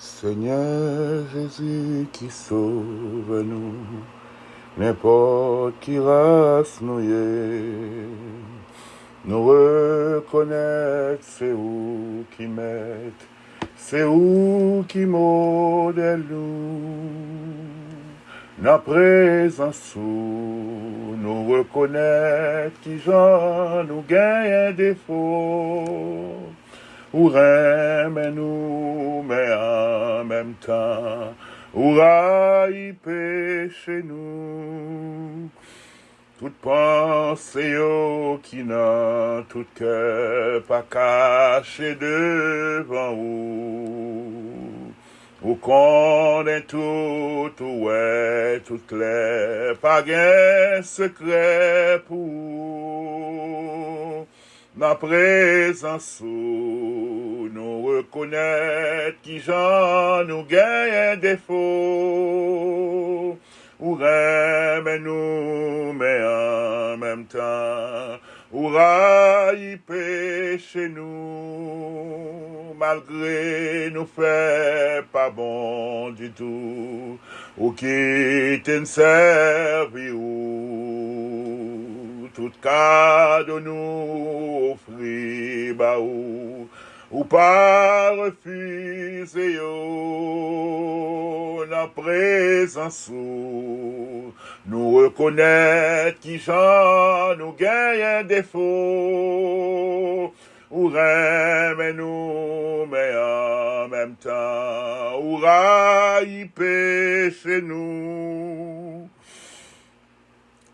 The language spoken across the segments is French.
Seigneur Jésus qui sauve nous, n'importe qui race nous est, nous reconnaître c'est où qui mettent, c'est où qui modèle nous, la présence où nous reconnaître qui j'en nous gagne un défaut. Ou nous, mais en même temps, ou y péché nous. Toute pensée qui n'a tout cœur pas caché devant vous. Ou connaît tout, ouais, tout clair, pas gain secret pour la présence où nous reconnaître qui j'en nous gagne un défaut. Ou nous, mais en même temps, ou y péché nous, malgré nous fait pas bon du tout, ou qui t'en servi ou tout cas de nous offrir bah ou pas refuser la présence où nous reconnaître qui j'en nous gagne un défaut ou nous mais en même temps ou y péché nous.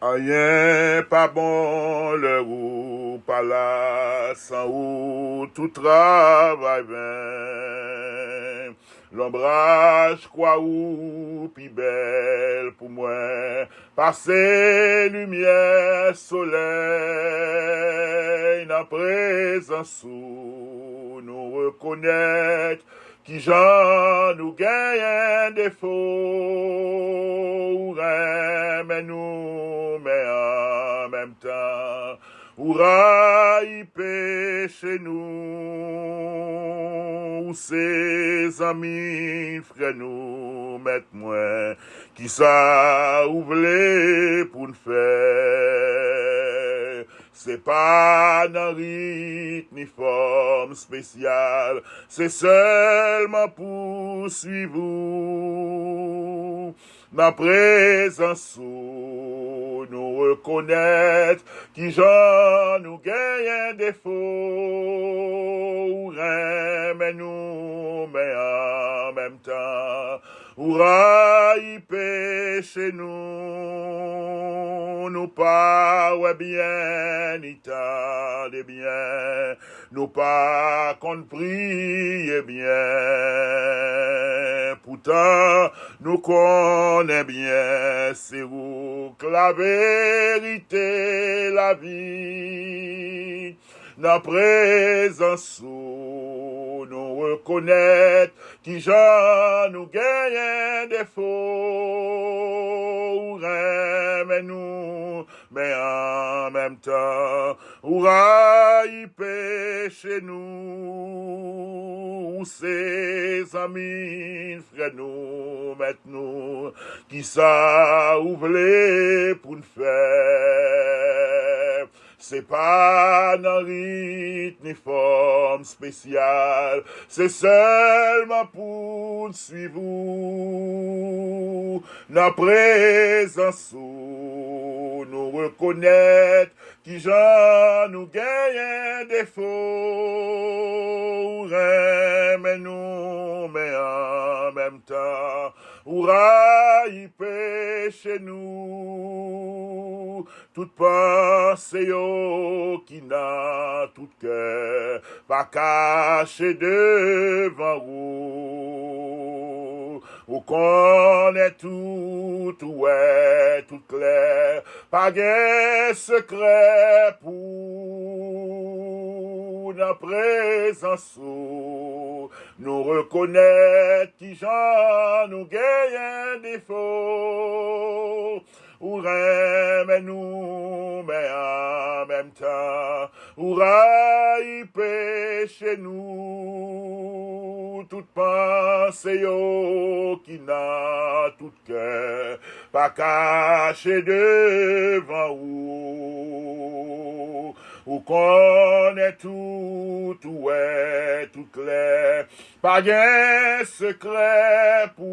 Rien pas bon le ou pas là sans ou tout travail vain. L'ombrage quoi ou pi belle pour moi. Passer lumière soleil la présence où nous reconnaître qui j'en nous gagne un défaut, mais nous, mais en même temps, y péché nous, ou ses amis, frères nous, mettre moins, qui ça ouvre pour nous faire. C'est pas un rite ni forme spéciale, c'est seulement pour suivre vous. La présence où nous reconnaître qui j'en nous gagne un défaut, mais nous, mais en même temps, y péché nous pas ouais bien, ni tant de bien, nous pas qu'on prie bien, pourtant nous connaît bien, c'est vous que la vérité, la vie, la présence où nous reconnaître qui j'en nous gagne un défaut, mais nous, mais en même temps, y péché nous, ses amis, frères nous, mettre nous, qui ça ouvre pour nous faire. C'est pas un rite ni forme spéciale, c'est seulement pour suivre la présence où nous reconnaître qui j'en nous gagne un défaut, mais nous, mais en même temps, y péché nous, toute pensée qui n'a tout cœur, pas caché devant vous. Vous connaissez tout, ouais, tout clair, pas de secret pour la présence où nous reconnaître qui j'en nous gagne un défaut. Ou mais nous, mais en même temps, y péché nous, toute pensée yo, qui n'a tout cœur, pas caché devant ou connaît tout, tout est tout clair, pas de secret pour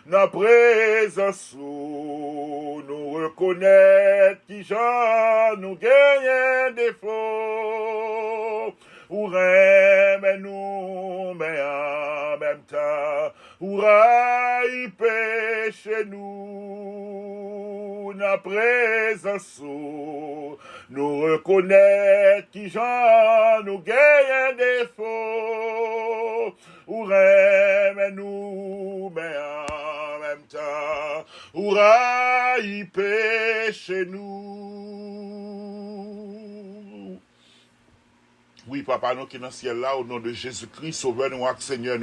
nos présence nous reconnaître qui j'en nous gagne défaut, ou remet nous, mais en même temps, ou raille péché nous, na présence, nous reconnaître qui j'en nous gagne défaut, ou remet nous, mais en même temps, ou raille péché nous. Oui, papa, nous qui sommes dans le ciel là, au nom de Jésus-Christ, sauveur-nous, Seigneur,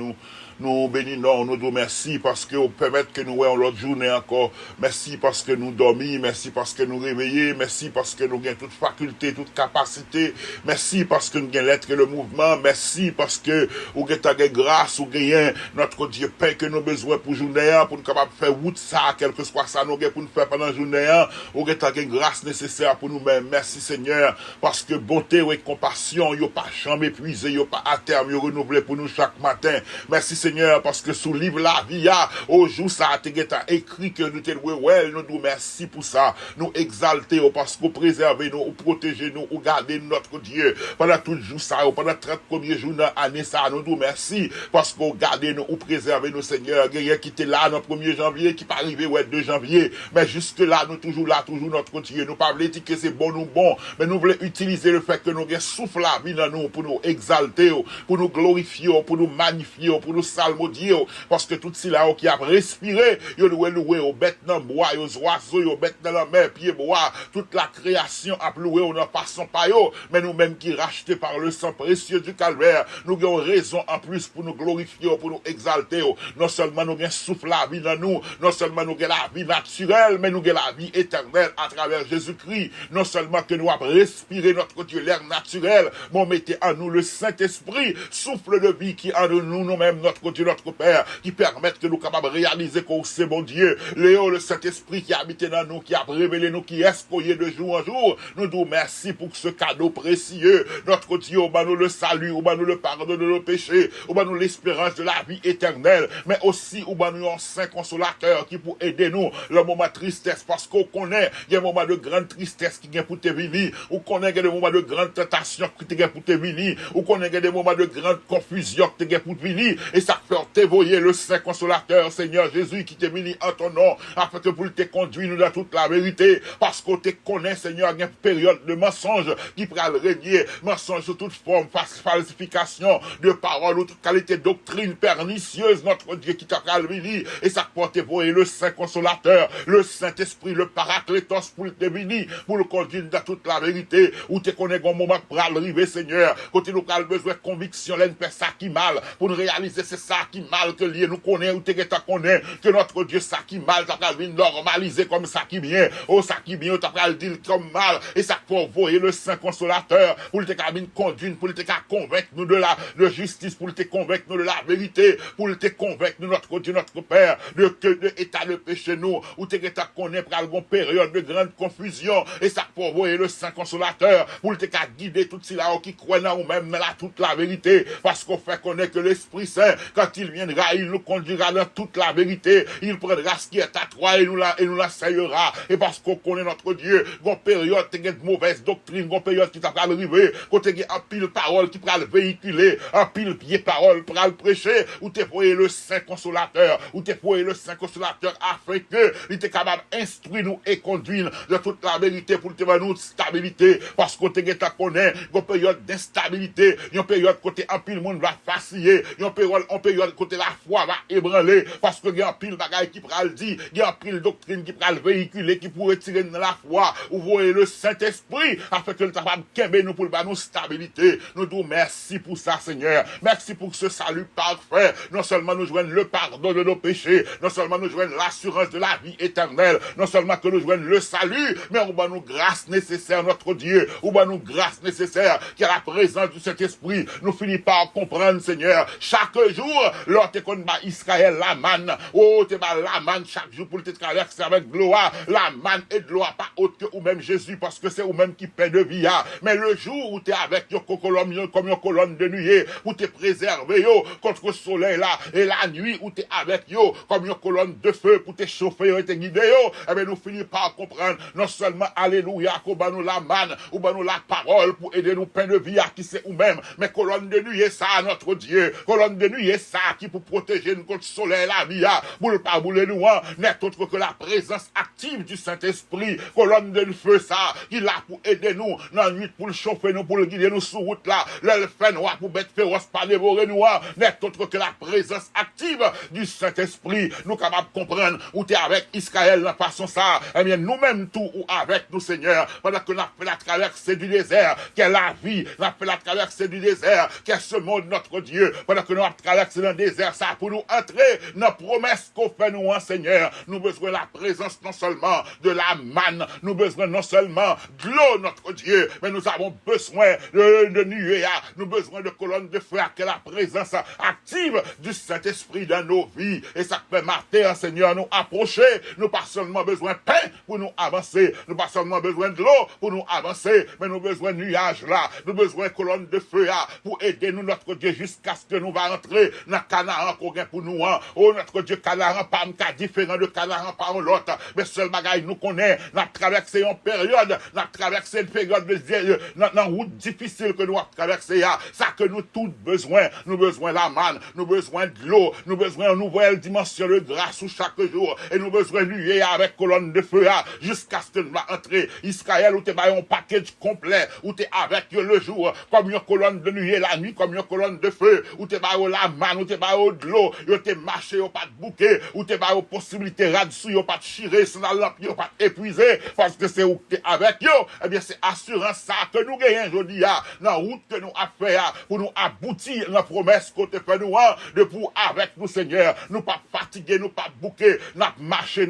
nous bénissons, nous disons merci parce que vous permettez que nous voyons l'autre journée encore. Merci parce que nous dormons, merci parce que nous réveillons, merci parce que nous avons toute faculté, toute capacité, merci parce que nous avons l'être et le mouvement, merci parce que vous avez grâce, vous avez notre Dieu paix que nous avons besoin pour journée, pour nous capables de faire route ça, quel que soit ça, nous avons pour nous faire pendant la journée, vous avez grâce nécessaire pour nous-mêmes. Merci Seigneur, parce que bonté et compassion, vous pas jamais épuisé, vous pas à terme, vous renouvelé pour nous chaque matin. Merci Seigneur, parce que sous livre la vie, au jour ça a été écrit que nous te louons, nous nous merci pour ça. Nous exalter parce que vous préservez nous, vous protégez nous, vous gardez notre Dieu. Pendant tout jour ça, pendant 30 premiers jours de l'année ça, nous nous merci parce que vous gardez nous, vous préservez nous Seigneur. Rien qui était là, notre 1er janvier, qui pas arrivé, 2 janvier. Mais jusque là, nous toujours là, toujours notre Dieu. Nous pas voulons dire que c'est bon ou bon, mais nous voulons utiliser le fait que nous avons souffle la vie dans nous, pour nous exalter, pour nous glorifier, pour nous magnifier, pour nous salmodier, parce que tout cela qui a respiré, yo loué aux bêtes dans le bois, aux oiseaux, aux bêtes dans la mer, pieds bois, toute la création a loué, on n'a pas son paillot, mais nous-mêmes qui rachetés par le sang précieux du calvaire, nous avons raison en plus pour nous glorifier, pour nous exalter, non seulement nous avons souffle la vie dans nous, non seulement nous avons la vie naturelle, mais nous avons la vie éternelle à travers Jésus-Christ, non seulement que nous avons respiré notre Dieu, l'air naturel, mais mettez en nous le Saint-Esprit, souffle de vie qui en nous-mêmes, notre Dieu, notre Père, qui permettent que nous capables de réaliser que c'est bon Dieu. Léo, le Saint-Esprit qui habite dans nous, qui a révélé nous, qui escoyé de jour en jour. Nous nous merci pour ce cadeau précieux. Notre Dieu, au bas nous le salut, au bas nous le pardon de nos péchés, au bas nous l'espérance de la vie éternelle, mais aussi au bas nous un Saint Consolateur qui pour aider nous le moment de tristesse, parce qu'on connaît, il y a un moment de grande tristesse qui vient pour te venir, on connaît qu'il y a des moments de grande tentation qui te vient pour te venir, ou qu'on ait des moments de grande confusion qui te pour venir, et ça fait t'évoyer le Saint Consolateur, Seigneur Jésus, qui te venu en ton nom, afin que pour te conduire nous dans toute la vérité, parce qu'on te connaît, Seigneur, il y a une période de mensonge qui pourra le régner, mensonge sous toute forme, falsification de paroles, ou toute qualité de doctrine pernicieuse, notre Dieu qui t'a venir, et ça fait t'évoyer le Saint Consolateur, le Saint-Esprit, le Paraclétos pour te venir, pour le conduire dans toute la vérité, où te connais un moment pour arriver, Seigneur, côté nous avons besoin de conviction, l'un fait ça qui mal, pour nous réaliser c'est ça qui mal que lié nous connaît, ou te connaît, que notre Dieu ça qui mal, t'as pas normaliser comme ça qui bien, oh ça qui bien, t'as pas dire comme mal, et ça pour voyer le Saint Consolateur, pour te conduire, pour te convaincre nous de la justice, pour te convaincre nous de la vérité, pour te convaincre nous notre Dieu, notre Père, de état de péché nous, ou te connaît pour une période de grande confusion, et ça pour voyer le Saint Consolateur, pour te guider tout cela qui croit dans nous-mêmes dans toute la vérité, parce qu'on fait connaître que l'Esprit Saint, quand il viendra, il nous conduira dans toute la vérité, il prendra ce qui est à toi et nous l'enseignera, et parce qu'on connaît notre Dieu, une période qui est de mauvaise doctrine, une période qui t'a pas arrivé, quand il y a un pile parole qui pourra le véhiculer, un pile pied parole pour le prêcher, ou t'es foyer le Saint Consolateur, ou t'es foyer le Saint Consolateur afin que il était capable d'instruire nous et conduire dans toute la vérité pour te donner nous stabilité, parce qu'on te connaît, une période d'instabilité, une période côté un pile monde va vaciller, une période côté la foi va ébranler, parce que il y a un pile bagaille qui pourra le dire, il y a un pile doctrine qui pourra le véhiculer, qui pourrait tirer dans la foi, ou voyez le Saint-Esprit, afin que le capable de nous pour nous stabilité. Nous disons merci pour ça, Seigneur. Merci pour ce salut parfait. Non seulement nous joignons le pardon de nos péchés, non seulement nous joignons l'assurance de la vie éternelle, non seulement que nous joignons le salut, mais on va nous grâce nécessaire, notre Dieu, on va nous grâce nécessaire, qui a la présence du Saint-Esprit, nous finissons par comprendre, Seigneur, chaque jour, lors que Israël, la manne, oh, t'es la manne chaque jour pour te traverser avec gloire, la manne et de gloire, pas autre que ou même Jésus, parce que c'est ou même qui paie de vie, mais le jour où t'es avec yo comme une colonne de nuée, où t'es préservé, yo, contre le soleil là, et la nuit où t'es avec yo, comme une colonne de feu, pour te chauffer et te guider, yo, eh bien, nous finissons par comprendre, non seulement, alléluia, qu'on va nous la manne, ou va nous la parole, pour aider nous pain de vie, à qui c'est ou même, mais colonne de nuée, ça, notre Dieu, colonne de nuée, ça, qui pour protéger nous contre le soleil, la vie, pour ne pas bouler nous, n'est autre que la présence active du Saint-Esprit, colonne de feu, ça, qui là pour aider nous, dans la nuit, pour le chauffer nous, pour le guider nous sur route là, le fait noir, pour bête féroce, pas dévorer nous, n'est autre que la présence active du Saint-Esprit, nous capables de comprendre, où tu es avec Israël, dans façon ça, eh bien, nous-mêmes tout, ou avec nous, Seigneur, pendant que nous avons fait la traversée du désert, qu'est la vie, nous avons fait la traversée du désert, qu'est ce monde, notre Dieu, pendant que nous avons traversé le désert, ça, pour nous entrer dans la promesse qu'on fait nous, Seigneur, nous avons besoin de la présence non seulement de la manne, nous avons besoin non seulement de l'eau, notre Dieu, mais nous avons besoin de nuées, nous avons besoin de colonnes de feu, que la présence active du Saint-Esprit dans nos vies, et ça peut matin, Seigneur, nous approcher, nous pas seulement besoin de pain pour nous avancer, nous pas seulement besoin de l'eau pour nous avancer, mais nous besoin de nuages là, nous besoin de colonnes de feu là, pour aider nous, notre Dieu, jusqu'à ce que nous va entrer dans Canaan qu'on gagne pour nous, oh notre Dieu, Canaan pas un cas différent de Canaan par l'autre, mais seul bagaille nous connaît, nous avons traversé une période, nous avons traversé une période de dans route difficile que nous avons traversé, ça que nous tous besoin, nous besoin de la manne, nous besoin de l'eau, nous besoin d'une nouvelle dimension de grâce sous chaque jour, et nous besoin de nuer avec colonne de feu, jusqu'à ce que nous va entrer, Israël, où tu es un package complet, où tu es avec le jour, comme une colonne de nuée, la nuit, comme une colonne de feu, où tu es la manne, où tu es de l'eau, où tu es marché, où pas de bouquet, où tu es possibilité là-dessus, où pas de chirer sur la lampe, où pas épuisé, parce que c'est où tu es avec yo, eh bien c'est assurance ça que nous gagnons aujourd'hui, dans la route que nous avons fait, pour nous aboutir la promesse qu'on te fait nous, de pour avec nous, Seigneur, nous pas fatiguer, nous pas bouquer, nous marcher,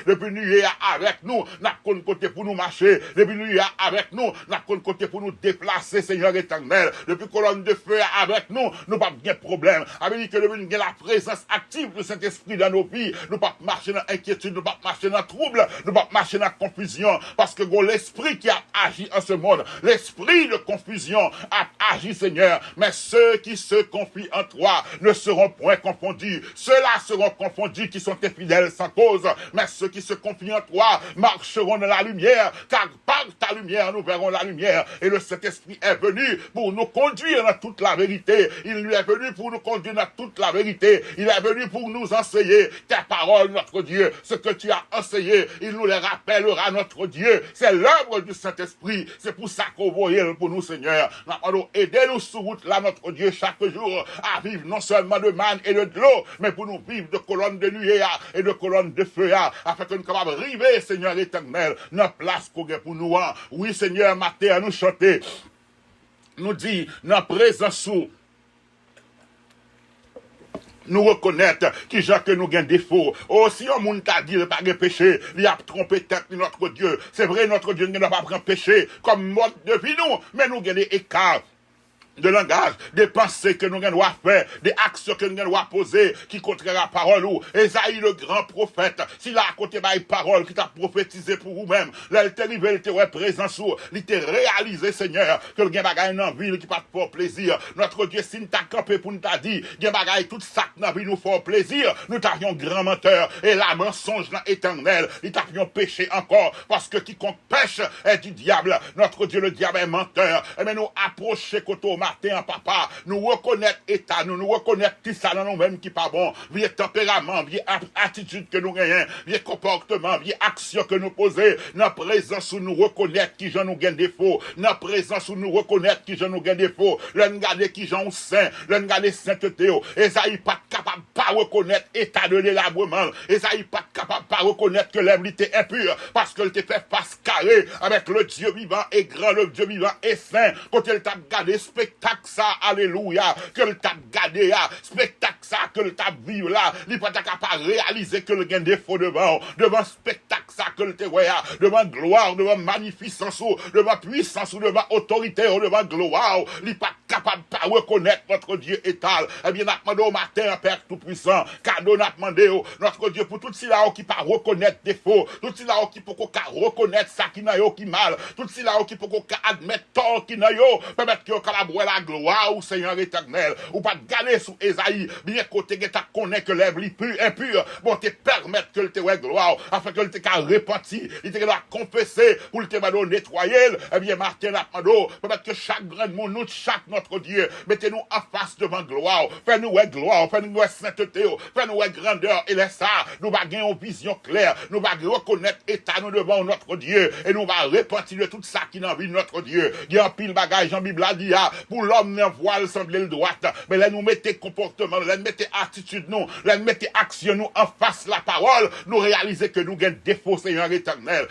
depuis nous avec nous, nous côté pour nous marcher, depuis nous avec nous, nous côté pour nous déplacer, Seigneur éternel, depuis colonne de feu avec nous, nous pas bien problème, avec que nous avons la présence active du Saint-Esprit dans nos vies, nous pas marcher dans inquiétude, nous pas marcher dans trouble, nous pas marcher dans confusion, parce que l'esprit qui a agi en ce monde, l'esprit de confusion a agi, Seigneur, mais ceux qui se confient en toi ne seront point confondus, ceux-là seront confondus qui sont infidèles sans cause, mais ceux qui se confient en toi marcheront dans la lumière, car par ta lumière nous verrons la lumière, et le Saint-Esprit est venu pour nous conduire dans toute la vérité, il lui est venu pour nous conduire dans toute la vérité, il est venu pour nous enseigner tes paroles, notre Dieu, ce que tu as enseigné, il nous les rappellera, notre Dieu, c'est l'œuvre du Saint-Esprit, c'est pour ça qu'on voyait pour nous, Seigneur, nous aidez-nous sur route là, notre Dieu, chaque jour, à vivre non seulement de manne et de l'eau, mais pour nous vivre de colonnes de nuée et de colonnes de feu, afin que nous soyons capables d'arriver, Seigneur éternel, dans la place qu'on a pour nous. Oui, Seigneur, matin, à nous chanter, nous dit, dans la présence nous reconnaître qui gens que nous avons défaut. Oh, si un monde t'a dit de pas de péché, il a trompé tête notre Dieu. C'est vrai, notre Dieu ne va pas prendre péché comme mode de vie nous, mais nous avons des écarts de langage, des pensées que nous devons faire, des actions que nous devons poser, qui contraire la parole ou Esaïe le grand prophète, s'il a côté ma parole qui t'a prophétisé pour vous-même, là, il t'est arrivé, il t'est présent sur, il t'est réalisé, Seigneur, que le gain bagaille dans la ville qui pas pour plaisir. Notre Dieu, si nous t'a campé pour nous t'a dit, gain bagaille, tout ça dans la vie nous fait plaisir, nous t'avions grand menteur, et la mensonge dans éternel, il t'avions péché encore, parce que quiconque pêche est du diable. Notre Dieu, le diable est menteur. Et mais nous approcher côté matin, papa, nous reconnaître état, nous reconnaître tout ça dans nous-mêmes qui pas bon, vieux tempérament, vieux attitude que nous gagnons, vieux comportement, vieux action que nous posons, dans présence où nous reconnaître qui j'en nous gagne défaut, dans présence où nous reconnaître qui j'en nous gagne défaut, l'un garder qui j'en saint, l'un garder sainteté, Esaïe pas capable pas reconnaître état de l'élabrement, Esaïe pas capable pas reconnaître que l'homme était impur, parce que t'est fait face carré avec le Dieu vivant et grand, le Dieu vivant et saint, quand il t'a gardé spectacle ça, alléluia, que le t'a gardé là, spectacle ça, que le t'a vu là, il pas capable réaliser que le gain défaut devant spectacle ça, que le te devant gloire, devant magnificence, devant puissance, devant autorité, devant gloire, il n'est pas capable de reconnaître notre Dieu étal. Eh bien, nous demandons au matin, Père Tout-Puissant, cadeau nous demandons, notre Dieu, pour tout cela qui peut reconnaître défaut, tout cela qui peut reconnaître ça qui n'a qui mal, tout cela qui peut admettre tort qui n'a permettre que collaborer la gloire au Seigneur éternel, ou pas galer sous Esaïe, bien côté que tu connais que l'œuvre impure, bon, te permettre que le te gloire, afin que le te repenti, il te confessé, pour le te nettoyer, eh bien, Martin Lapmando, permettre que chaque grand monde, nous, chaque notre Dieu, mettez-nous en face devant gloire, fais-nous gloire, fais-nous sainteté, fais-nous grandeur, et laisse ça, nous va gagner une vision claire, nous va reconnaître état nous devant notre Dieu, et nous va repentir de tout ça qui n'a envie de notre Dieu. Il y a un pile bagage, Jean-Bible a dit, pour l'homme n'a voile semblait le droite, mais là nous mettez comportement, là nous mettez attitude nous, là nous mettez action nous en face la parole, nous réaliser que nous avons défaut, Seigneur éternel,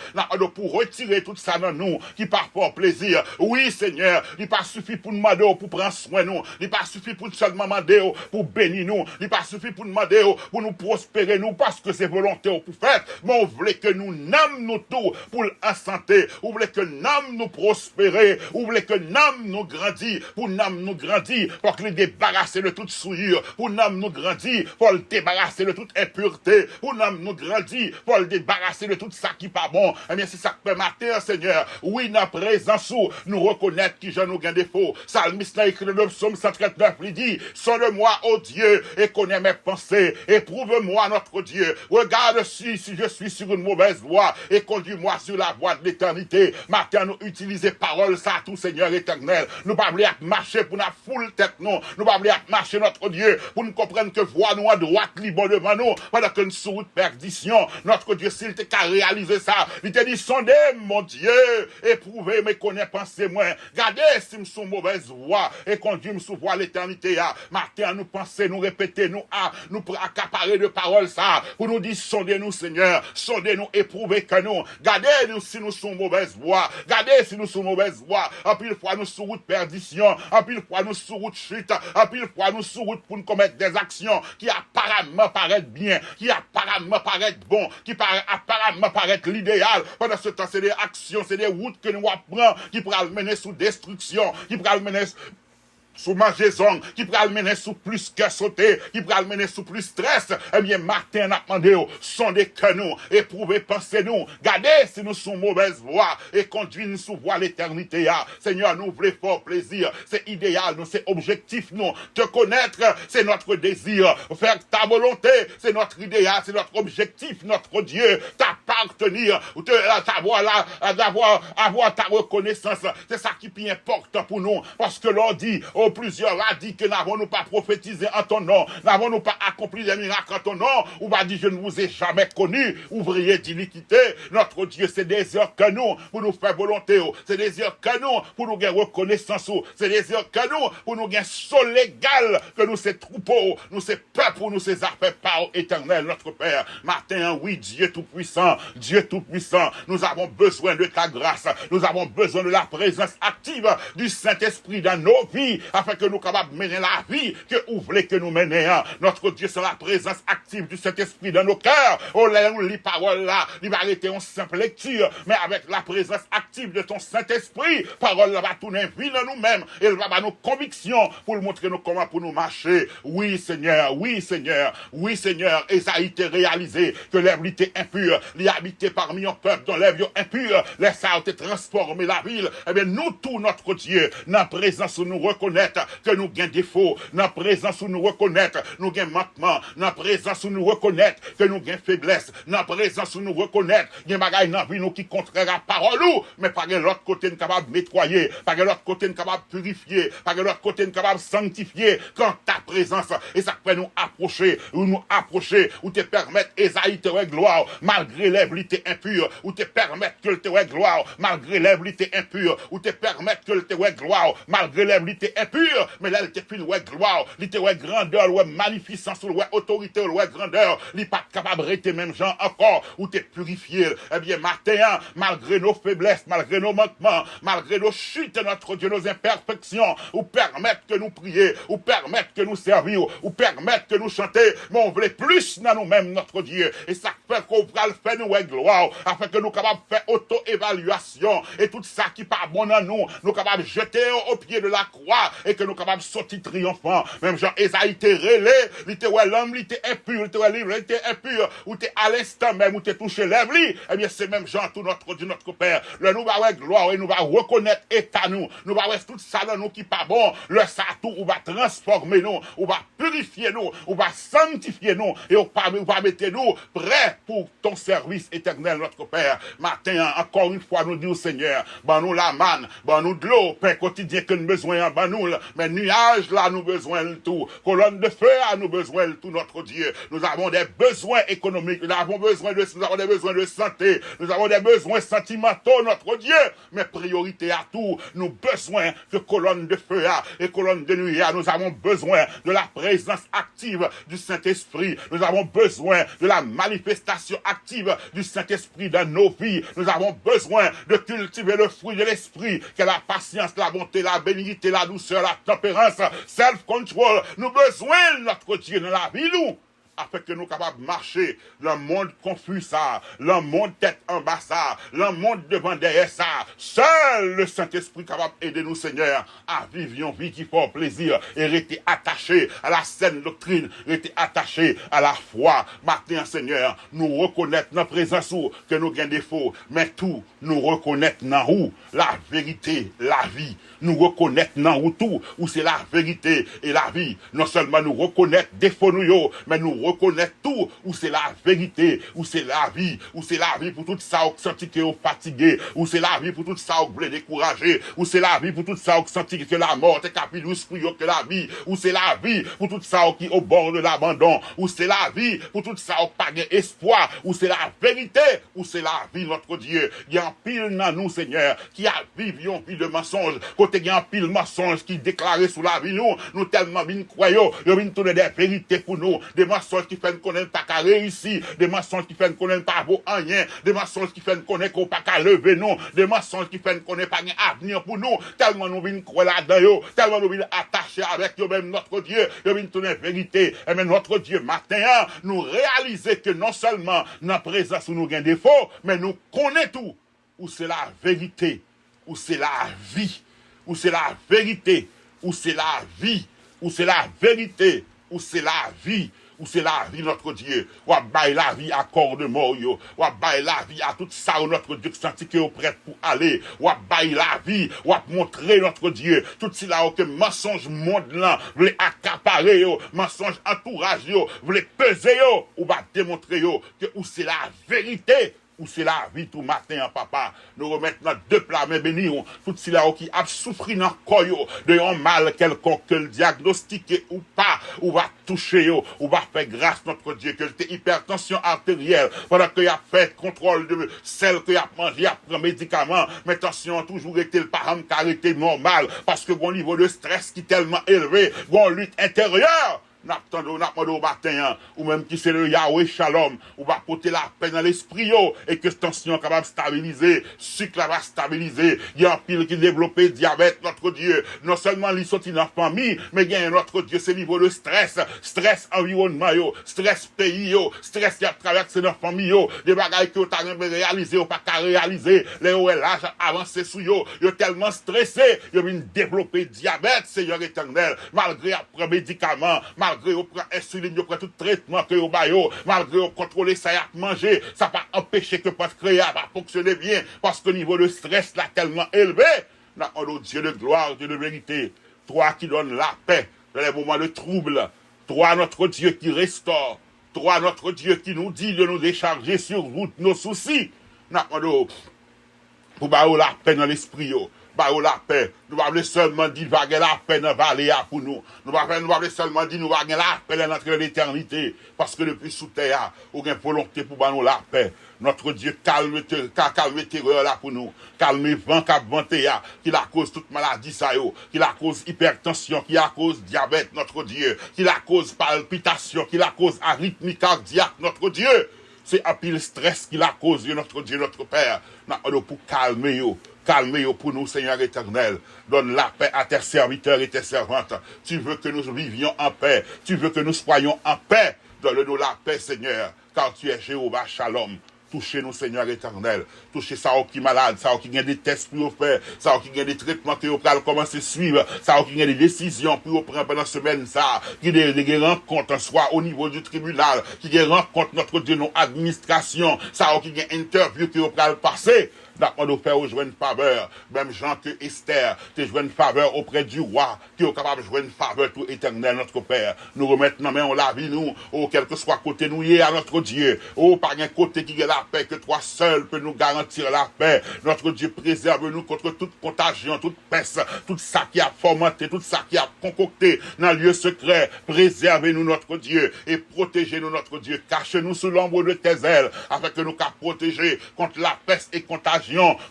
pour retirer tout ça dans nous, qui part pour plaisir. Oui, Seigneur, il pas suffit pour nous demander, pour prendre soin de nous, il pas suffit pour seulement demander, pour bénir nous, il pas suffit pour demander, pour nous prospérer nous, parce que c'est volonté pour faire, mais on voulait que nous n'âmes nous tout pour en santé, on voulait que n'âmes nous prospérer, on voulait que n'âmes nous grandit, pour n'âmes nous grandit, pour que les débarrasser de toute souillure, pour n'âmes nous grandit, pour le débarrasser de toute impureté, pour n'âmes nous grandit, pour le débarrasser de tout ça qui pas bon. Eh bien, c'est ça que matin, Seigneur, oui, dans présence, nous reconnaître qui j'en nous gain défaut. Salmiste a écrit le psaume 139, il dit, sonne-moi, ô Dieu, et connais mes pensées, éprouve-moi, notre Dieu. Regarde si je suis sur une mauvaise voie, et conduis-moi sur la voie de l'éternité. Matin, nous utiliser parole, ça, tout Seigneur éternel. Nous pas vouloir marcher pour la foule tête, non. Nous pas vouloir marcher, notre Dieu, pour nous comprendre que voie nous à droite, libre devant nous, pendant que nous sur route perdition. Notre Dieu, s'il t'a réalisé ça, il t'a dit, sondez, mon Dieu, éprouvez, mais connaissez, pensez moi. Gardez si nous sommes mauvaise voie, et conduisez-moi sur voie l'éternité. Matin, nous penser, nous répéter, nous accaparer de paroles, ça, pour nous dire, sondez-nous, Seigneur, sondez-nous, éprouvez que nous. Gardez-nous si nous sommes mauvaise voie. Gardez si nous sommes mauvaise voie. En pile fois, nous sur route perdition. En pile fois, nous sur route chute. En pile fois, nous sur route pour nous commettre des actions qui apparemment paraissent bien, qui apparemment paraissent bon, qui apparemment paraissent l'idéal. Pendant ce temps, c'est des actions, c'est des routes que nous apprenons qui pourraient mener sous destruction, qui pourraient mener sous mangeaison, qui pourrait le mener sous plus que sauter, qui pourrait le mener sous plus stress, eh bien, Martin a demandé, sondez que nous, éprouvez, pensez-nous, gardez si nous sommes mauvaise voie, et conduisez-nous sous voie l'éternité. Seigneur, nous voulons fort plaisir, c'est idéal, nous, c'est objectif, nous, te connaître, c'est notre désir, faire ta volonté, c'est notre idéal, c'est notre objectif, notre Dieu, t'appartenir, avoir ta reconnaissance, c'est ça qui est important pour nous, parce que l'on dit, plusieurs a dit que n'avons-nous pas prophétisé en ton nom, n'avons-nous pas accompli des miracles en ton nom, ou va dire je ne vous ai jamais connu, ouvrier d'iniquité. Notre Dieu, c'est des heures que nous, pour nous faire volonté, c'est des heures que nous, pour nous gagner reconnaissance, c'est des heures que nous, pour nous gagner sol légal, que nous ces troupeaux, nous ces peuples, nous ces affaires par éternel, notre Père. Martin, oui, Dieu Tout-Puissant, nous avons besoin de ta grâce, nous avons besoin de la présence active du Saint-Esprit dans nos vies, afin que nous capables de mener la vie que vous voulez que nous menions. Notre Dieu, c'est la présence active du Saint-Esprit dans nos cœurs. Oh là, les paroles là, il va arrêter en simple lecture, mais avec la présence active de ton Saint-Esprit, parole là va tourner vie dans nous-mêmes, et elle va avoir nos convictions pour nous montrer nous comment pour nous marcher. Oui, Seigneur, oui, Seigneur, oui, Seigneur, et ça a été réalisé que l'œuvre était impure, l'y habité parmi un peuple dont l'œuvre impure, les ça a été transformé la ville. Eh bien, nous, tout notre Dieu, dans la présence où nous reconnaître que nous gagnons défaut, dans la présence où nous reconnaître nous gagnons manquement, dans la présence où nous reconnaître que nous gagnons faiblesse, dans la présence où nous reconnaître qu'il y a des choses dans la vie nous qui contraire à parole, mais par l'autre côté nous capable de nettoyer, par l'autre côté nous capable de purifier, par l'autre côté nous capable de sanctifier quand ta présence, et ça peut nous approcher, ou te permettre Esaïe te gloire, malgré l'éblété impure, ou te permettre que le te gloire, malgré l'éblété impure, ou te permettre que le te gloire, malgré l'éblété impure, impur, mais là, il était fin, ouais, gloire, il était ouais, grandeur, ouais, magnificence, ouais, autorité, ouais, grandeur, il n'est pas capable de rester même gens encore, ou t'es purifié. Eh bien, matin, malgré nos faiblesses, malgré nos manquements, malgré nos chutes, notre Dieu, nos imperfections, ou permettre que nous prier, ou permettre que nous servir, ou permettre que nous chanter, mais on voulait plus dans nous-mêmes, notre Dieu. Et ça fait qu'on va le faire, nous, ouais, gloire, afin que nous capables de faire auto-évaluation, et tout ça qui pas bon dans nous, nous capables de jeter au pied de la croix, et que nous capables de sortir triomphant. Même Jean Esaïe était relé, il était ouais, l'homme, il était impur, il était ouais, libre, il était impur, ou t'es à l'instant même, où t'es touché lèvres, eh bien, c'est même Jean, tout notre Dieu, notre Père. Le nous va ouais, gloire, et nous va reconnaître état nous, nous va ouais, tout ça dans nous qui pas bon, le ça tout, on va transformer nous, on va purifier nous, on va sanctifier nous, et on va mettre nous prêts pour ton service éternel, notre Père. Matin, encore une fois, nous disons, Seigneur, ben nous la manne, ben nous de l'eau, pain quotidien que nous besoin, ben nous, mais nuages là, nous besoin de tout, colonne de feu là, nous besoin de tout, notre Dieu. Nous avons des besoins économiques, nous avons des besoins de santé, nous avons des besoins sentimentaux, notre Dieu, mais priorité à tout, nous besoin de colonne de feu là, et colonne de nuit là, nous avons besoin de la présence active du Saint-Esprit, nous avons besoin de la manifestation active du Saint-Esprit dans nos vies, nous avons besoin de cultiver le fruit de l'Esprit, qui est la patience, la bonté, la bénignité, la douceur, la tempérance, self-control, nous besoin de notre Dieu dans la vie, nous, afin que nous capables de marcher dans le monde confus ça, dans le monde tête en bas ça, dans le monde devant derrière ça. Seul le Saint-Esprit capable d'aider nous, Seigneur, à vivre une vie qui fait plaisir et rester attaché à la saine doctrine, rester attaché à la foi. Maintenant, Seigneur, nous reconnaître dans la présence où que nous avons des défauts, mais tout nous reconnaître dans où la vérité, la vie. Nous reconnaître dans où tout, où c'est la vérité et la vie. Non seulement nous reconnaître défauts nous, mais nous reconnaître tout, où c'est la vérité, où c'est la vie pour tout ça, où senti que vous fatigué, où c'est la vie pour tout ça, où vous voulez décourager, où c'est la vie pour tout ça, où senti que la mort est plus plus que la vie, où c'est la vie pour tout ça, qui est au bord de l'abandon, où c'est la vie pour tout ça, où pas d'espoir, où c'est la vérité, où c'est la vie, notre Dieu. Il y a un pile dans nous, Seigneur, qui a vécu une vie de mensonge, côté il y a un pile mensonge qui déclaré sous la vie, nous tellement bien croyons, nous venons tourner des vérités pour nous, des mensonges qui font qu'on n'aime pas qu'à réussir, des mensonges qui font qu'on n'aime pas vaut rien, des mensonges qui font qu'on n'aime pas qu'à lever nous, des mensonges qui font qu'on n'aime pas avenir pour nous, tellement nous venons croire là-dedans, tellement nous venons attacher avec nous même notre Dieu, nous venons tourner vérité, et même notre Dieu, matin, nous réaliser que non seulement dans la présence où nous avons des défauts, mais nous connaissons tout, où c'est la vérité, où c'est la vie, où c'est la vérité, où c'est la vie, où c'est la vérité, où c'est la vie, où c'est la vie, notre Dieu. Ou bail la vie à corps de mort, ou bail la vie à tout ça, notre Dieu, qui senti que vous prêt pour aller. Ou bail la vie, ou montrer notre Dieu. Tout cela, que mensonge monde là, voulez accaparer, mensonge entourage, voulez peser, ou va démontrer, que où c'est la vérité. Où c'est la vie tout matin, papa. Nous remettons notre deux plats, mais bénir tout cela qui a souffert dans le corps de un mal quelconque que le diagnostiqué ou pas, ou va toucher, ou va faire grâce notre Dieu, que c'était hypertension artérielle, pendant qu'il a fait contrôle de celle qu'il a mangé, a pris médicaments, mais attention, toujours été le parent carité normal, parce que bon niveau de stress qui est tellement élevé, bon lutte intérieure. N'attendons au matin, ou même qui c'est le Yahweh Shalom, ou va porter la paix dans l'esprit, et que tension capable de stabiliser, sucre va stabiliser, il y a un pile qui développe diabète, notre Dieu, non seulement il sorti dans la famille, mais il y a notre Dieu, c'est niveau de stress environnement, stress pays, stress qui a traversé dans la famille, des bagailles que tu as réalisé ou pas qu'à réaliser, les l'âge avancé sous yo tellement stressé, ils viennent développer diabète, Seigneur éternel, malgré après médicaments, malgré vous prend insuline, vous prend tout traitement que vous baillez, malgré vous contrôlez ça et à manger, ça va empêcher que votre créa va fonctionner bien, parce que le niveau de stress là tellement élevé, là, on Dieu de gloire, Dieu de vérité, toi qui donne la paix dans les moments de trouble, toi notre Dieu qui restaure, toi notre Dieu qui nous dit de nous décharger sur vous nos soucis, pour bailler la paix dans l'esprit, bah la paix. Nous ne voulons seulement dire va gagner la paix dans la vallée pour nous. Nous ne voulons seulement dire nous va gagner la paix dans notre l'éternité. Parce que depuis sous terre, on a une volonté pour nous la paix. Notre Dieu calme terreur là pour nous. Calme vent qui vanté qui la cause toute maladie ça yo, qui la cause hypertension, qui la cause diabète notre Dieu, qui la cause palpitation, qui la cause arythmie cardiaque notre Dieu. C'est un pile stress qui la cause notre Dieu notre Père. Pour calmer yo. Calmez-vous pour nous, Seigneur éternel. Donne la paix à tes serviteurs et tes servantes. Tu veux que nous vivions en paix. Tu veux que nous soyons en paix. Donne-nous la paix, Seigneur, car tu es Jéhovah Shalom. Touchez-nous, Seigneur éternel. Touchez ça qui est malade, ça qui a des tests pour faire, ça qui a des traitements que vous commencer à suivre, ça qui a des décisions pour prendre pendant la semaine, ça, qui a des rencontres, soit au niveau du tribunal, qui a des rencontres, notre Dieu, nos administrations, ça qui a des interviews que vous passer. D'accord, nous faire jouer une faveur, même Jean que Esther, tu joué une faveur auprès du roi, qui est capable de jouer une faveur tout éternel, notre Père. Nous remettons main on la vie, nous, oh, quel que soit côté nous y est à notre Dieu, oh, par un côté qui est la paix, que toi seul peux nous garantir la paix. Notre Dieu préserve-nous contre toute contagion, toute peste, tout ça qui a fomenté, tout ça qui a concocté dans le lieu secret. Préservez-nous, notre Dieu, et protégez-nous, notre Dieu. Cachez-nous sous l'ombre de tes ailes, afin que nous puissions protéger contre la peste et contagion.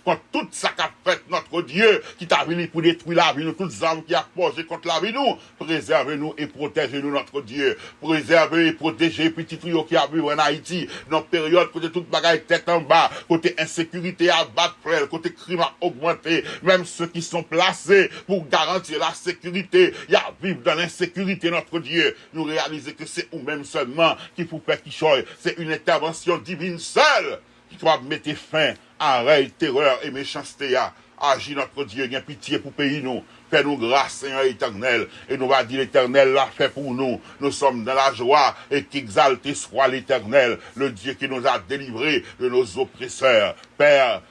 Contre tout ça qu'a fait notre Dieu, qui t'a venu pour détruire la vie, nous, toutes les armes qui a posé contre la vie, nous, préservez-nous et protégez-nous, notre Dieu. Préservez et protégez petit trio qui a vu en Haïti, dans période, côté toute bagaille tête en bas, côté insécurité à battre, côté crime à augmenter, même ceux qui sont placés pour garantir la sécurité, il y a vivre dans l'insécurité, notre Dieu. Nous réalisons que c'est nous-mêmes seulement qui faut faire qui choisit. C'est une intervention divine seule qui doit mettre fin à la terreur et méchanceté. Agis notre Dieu, bien pitié pour pays nous. Fais-nous grâce, Seigneur éternel. Et nous va dire l'éternel l'a fait pour nous. Nous sommes dans la joie et qu'exalté soit l'éternel, le Dieu qui nous a délivrés de nos oppresseurs. Père,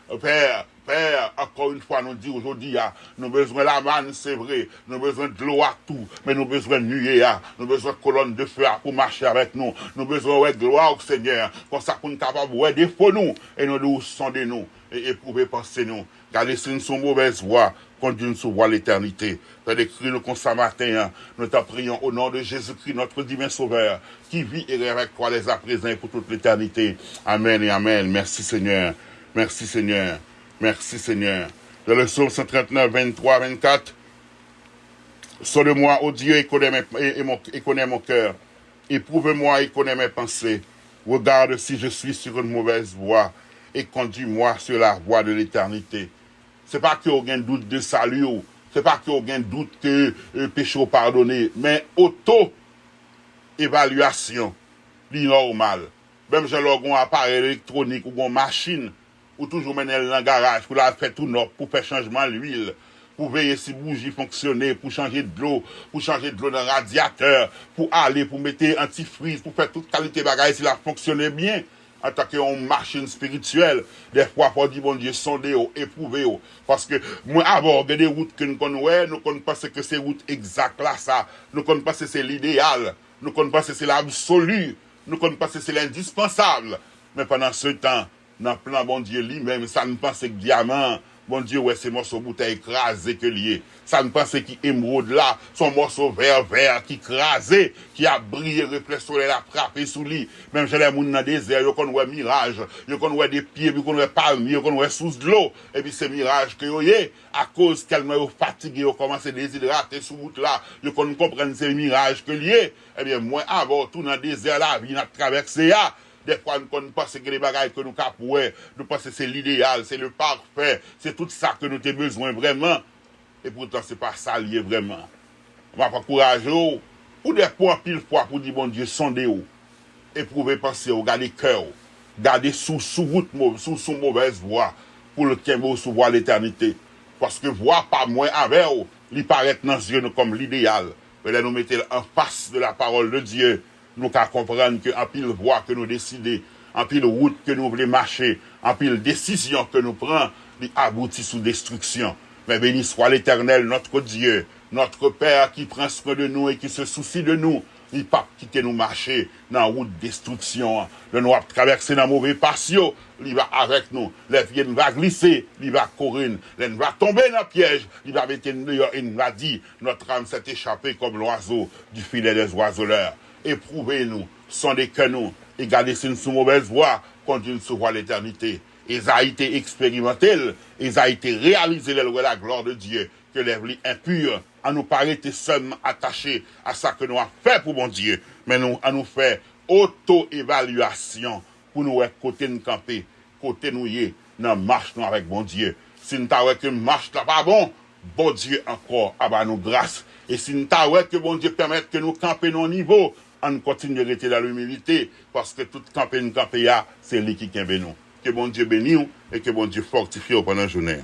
encore une fois, nous dit aujourd'hui, nous avons besoin de la manne, c'est vrai, nous avons besoin de l'eau à tout, mais nous avons besoin de nuée, nous avons besoin de colonnes de feu pour marcher avec nous, nous avons besoin de gloire au Seigneur, comme ça pour nous capables de défaut nous, et nous nous sondez-nous, et éprouver penser nous. Regardez si nous sommes mauvaise voie, conduis-nous sur voie l'éternité. T'as décrit nous comme ça matin, nous t'en prions au nom de Jésus-Christ, notre divin Sauveur, qui vit et rêve avec toi les à présent et pour toute l'éternité. Amen et amen. Merci Seigneur. Merci Seigneur. Merci Seigneur. Dans le psaume 139, 23, 24, sonne-moi, ô Dieu, et connais mon cœur. Éprouve-moi et connais mes pensées. Regarde si je suis sur une mauvaise voie et conduis-moi sur la voie de l'éternité. C'est pas qu'il y a aucun doute de salut, c'est pas qu'il y a aucun doute que péché pardonné, mais auto-évaluation, l'inormal. Même si j'ai un appareil électronique ou une machine, ou toujours mener dans le garage, pour la faire tout neuf, pour faire changement l'huile, pour veiller si bougie fonctionner, pour changer de l'eau dans le radiateur, pour aller, pour mettre antifreeze, pour faire toute qualité de bagage si la fonctionne bien. En tant qu'une machine spirituelle, des fois, pour dire, bon Dieu, sondez, éprouvez. Parce que, moi, avant, des routes que nous connaissons, nous pensons que c'est route exacte là, ça. Nous pensons que c'est l'idéal. Nous pensons que c'est l'absolu. Nous pensons que c'est l'indispensable. Mais pendant ce temps, dans le plan, bon Dieu, lui-même, ça ne pense que diamant. Bon Dieu, ouais, c'est morceau bouteille écrasé que lié. Ça ne pense qu'il émeraude là, son morceau vert qui écrasé, qui a brillé, reflet soleil a frappé sous lui. Même chez les mouns dans le désert, ils connaissent mirage, ils connaissent des pieds, ils connaissent palmiers, ils connaissent sous de l'eau. Et puis c'est mirage que vous avez, à cause qu'elles sont fatiguées, ils commencent à déshydrater sous route là, ils comprennent ces mirages que lié. Eh bien, moi, avant tout dans le désert là, il a traversé là. Des fois, nous pensons que les bagages que nous capouons, nous pensons que c'est l'idéal, c'est le parfait, c'est tout ça que nous avons besoin vraiment. Et pourtant, ce n'est pas ça lié vraiment. On va pas courager, ou des fois, pile fois, pour dire, bon Dieu, sondez-vous, éprouvez, pensez, gardez cœur, gardez sous route, sous mauvaise voie, pour le qu'aimer sous voie l'éternité. Parce que voie pas moins avec vous, il paraît dans les yeux comme l'idéal. Mais là, nous mettons en face de la parole de Dieu. Nous qu'à comprendre qu'en pile voie que nous décidons, en pile route que nous voulons marcher, en pile décision que nous prenons, il aboutit sous destruction. Mais béni soit l'Éternel, notre Dieu, notre Père qui prend soin de nous et qui se soucie de nous. il pas quitter nous marcher dans la route de destruction. Le nous traverser dans mauvais patio, il va avec nous. Les pieds va glisser, il va courir. Il va tomber dans le piège, il va mettre dehors, il va dire, notre âme s'est échappée comme l'oiseau du filet des oiseleurs. Éprouvez-nous, sondez que nous, et gardez si nous sous mauvaise voie, conduisez nous voir l'éternité. Ils a été expérimenté, ils a été réalisé la gloire de Dieu, que les vies impures, à nous paraître seulement attachés à ça que nous avons fait pour mon Dieu, mais nous, à nous faire auto-évaluation pour nous être côté nous camper, côté nous y dans marche nous avec bon Dieu. Si nous avons que marche là pas bon Dieu encore, à nous grâce. Et si nous avons que bon Dieu permette que nous camper nos niveaux, on continue de rester dans l'humilité, parce que tout camper nous camper, c'est lui qui campe nous. Que bon Dieu bénisse et que bon Dieu fortifie pendant la journée.